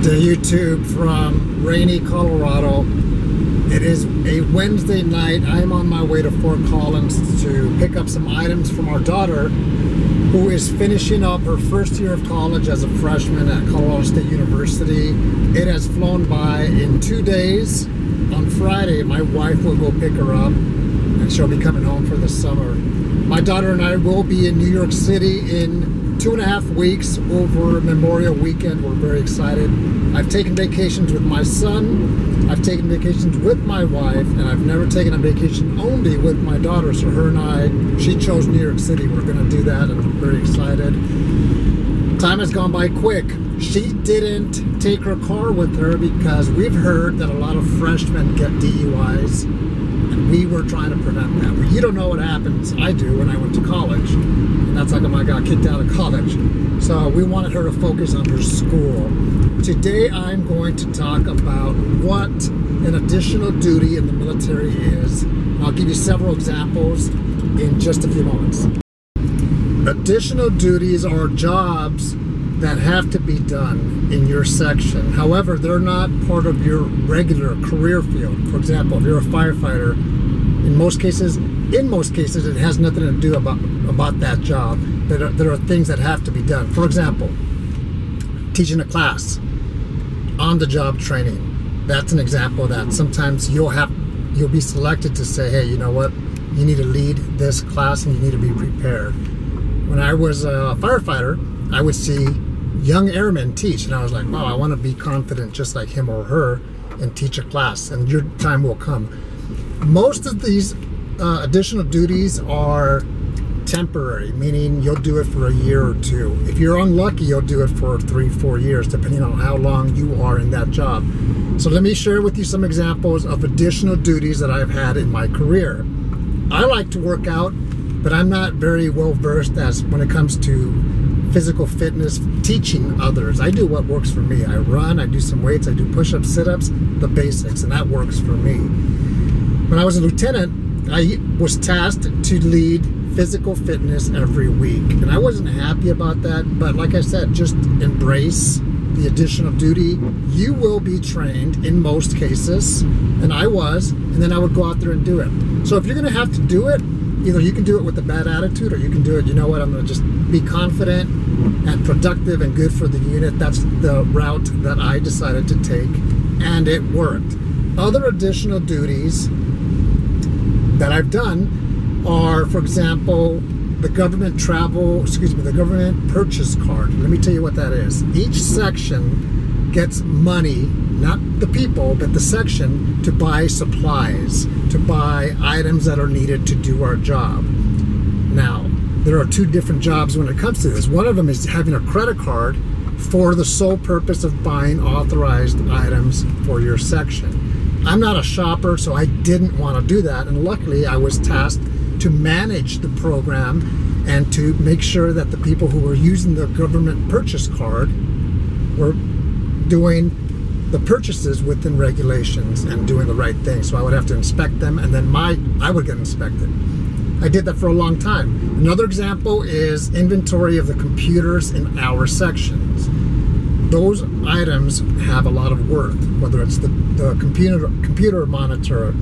to YouTube from rainy Colorado. It is a Wednesday night. I'm on my way to Fort Collins to pick up some items from our daughter, who is finishing up her first year of college as a freshman at Colorado State University. It has flown by. In 2 days. On Friday, my wife will go pick her up, and she'll be coming home for the summer. My daughter and I will be in New York City in 2.5 weeks over Memorial Weekend. We're very excited. I've taken vacations with my son, I've taken vacations with my wife, and I've never taken a vacation only with my daughter. So her and I, she chose New York City. We're gonna do that, and I'm very excited. Time has gone by quick. She didn't take her car with her because we've heard that a lot of freshmen get DUIs, and we were trying to prevent that. But you don't know what happens. I do when I went to college, and that's like I got kicked out of college. So we wanted her to focus on her school. Today I'm going to talk about what an additional duty in the military is. I'll give you several examples in just a few moments. Additional duties are jobs that have to be done in your section. However, they're not part of your regular career field. For example, if you're a firefighter, in most cases, it has nothing to do about that job. There are things that have to be done. For example, teaching a class, on-the-job training. That's an example that sometimes you'll be selected to say, hey, you know what? You need to lead this class and you need to be prepared. When I was a firefighter, I would see young airmen teach, and I was like, wow, I want to be confident just like him or her and teach a class, and your time will come. Most of these additional duties are temporary, meaning you'll do it for a year or two. If you're unlucky, you'll do it for 3-4 years, depending on how long you are in that job. So let me share with you some examples of additional duties that I've had in my career. I like to work out, but I'm not very well versed when it comes to physical fitness, teaching others. I do what works for me. I run, I do some weights, I do push-ups, sit-ups, the basics, and that works for me. When I was a lieutenant, I was tasked to lead physical fitness every week, and I wasn't happy about that, but like I said, just embrace the additional duty. You will be trained in most cases, and I was, and then I would go out there and do it. So if you're gonna have to do it, either you can do it with a bad attitude, or you can do it, you know what, I'm gonna just be confident and productive and good for the unit. That's the route that I decided to take, and it worked. Other additional duties that I've done are, for example, the government purchase card. Let me tell you what that is. Each section gets money, not the people, but the section, to buy supplies, to buy items that are needed to do our job. Now, there are two different jobs when it comes to this. One of them is having a credit card for the sole purpose of buying authorized items for your section. I'm not a shopper, so I didn't want to do that, and luckily I was tasked to manage the program and to make sure that the people who were using the government purchase card were doing the purchases within regulations and doing the right thing. So I would have to inspect them, and then I would get inspected. I did that for a long time. Another example is inventory of the computers in our sections. Those items have a lot of worth, whether it's the computer monitor,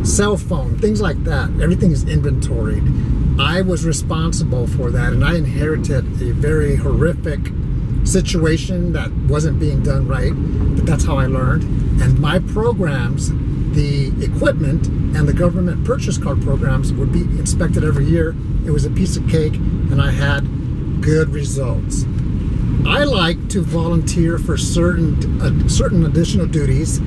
cell phone, things like that. Everything is inventoried. I was responsible for that, and I inherited a very horrific situation that wasn't being done right, but that's how I learned. And my programs, the equipment and the government purchase card programs, would be inspected every year. It was a piece of cake, and I had good results. I like to volunteer for certain additional duties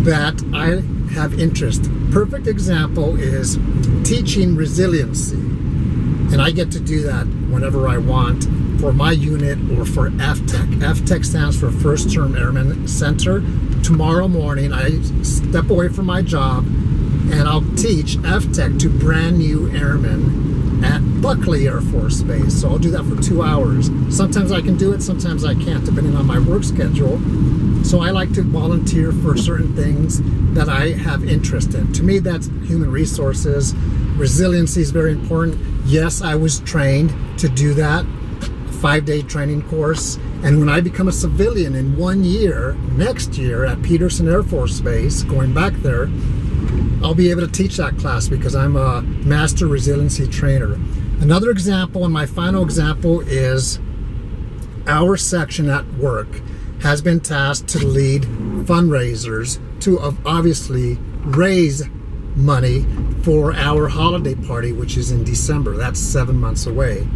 that I have interest. Perfect example is teaching resiliency, and I get to do that whenever I want for my unit or for FTech. FTech stands for First Term Airmen Center. Tomorrow morning I step away from my job and I'll teach FTech to brand new airmen at Buckley Air Force Base. So I'll do that for 2 hours. Sometimes I can do it, sometimes I can't, depending on my work schedule. So I like to volunteer for certain things that I have interest in. To me, that's human resources. Resiliency is very important. Yes, I was trained to do that 5-day training course. And when I become a civilian in 1 year, next year at Peterson Air Force Base, going back there, I'll be able to teach that class because I'm a master resiliency trainer. Another example, and my final example, is our section at work has been tasked to lead fundraisers to obviously raise money for our holiday party, which is in December. That's 7 months away.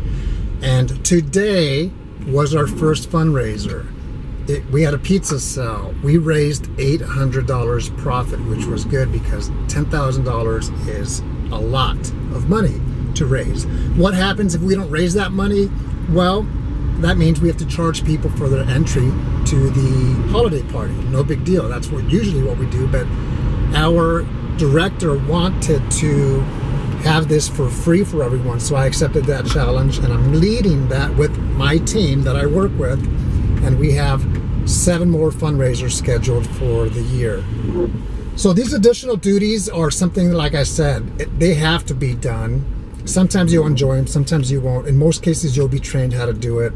And today was our first fundraiser. We had a pizza sell. We raised $800 profit, which was good because $10,000 is a lot of money to raise. What happens if we don't raise that money? Well, that means we have to charge people for their entry to the holiday party. No big deal. That's usually what we do, but our director wanted to have this for free for everyone, so I accepted that challenge, and I'm leading that with my team that I work with, and we have 7 more fundraisers scheduled for the year. So these additional duties are something, like I said, they have to be done. Sometimes you'll enjoy them, sometimes you won't. In most cases, you'll be trained how to do it.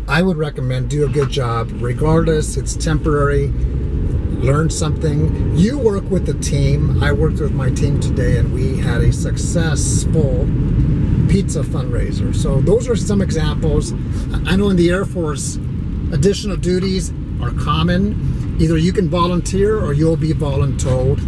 I would recommend do a good job. Regardless, it's temporary. Learn something. You work with the team. I worked with my team today, and we had a successful pizza fundraiser. So those are some examples. I know in the Air Force, additional duties are common. Either you can volunteer or you'll be voluntold.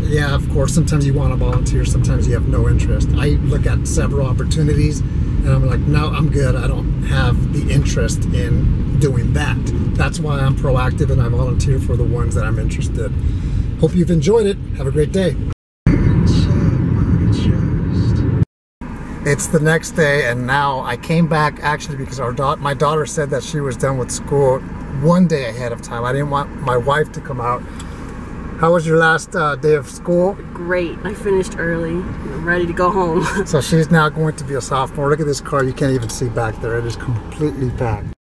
Yeah, of course, sometimes you want to volunteer, sometimes you have no interest. I look at several opportunities and I'm like, no, I'm good. I don't have the interest in doing that. That's why I'm proactive and I volunteer for the ones that I'm interested. Hope you've enjoyed it. Have a great day. It's the next day, and now I came back actually because my daughter said that she was done with school 1 day ahead of time. I didn't want my wife to come out. How was your last day of school? Great. I finished early. I'm ready to go home. So she's now going to be a sophomore. Look at this car. You can't even see back there. It is completely packed.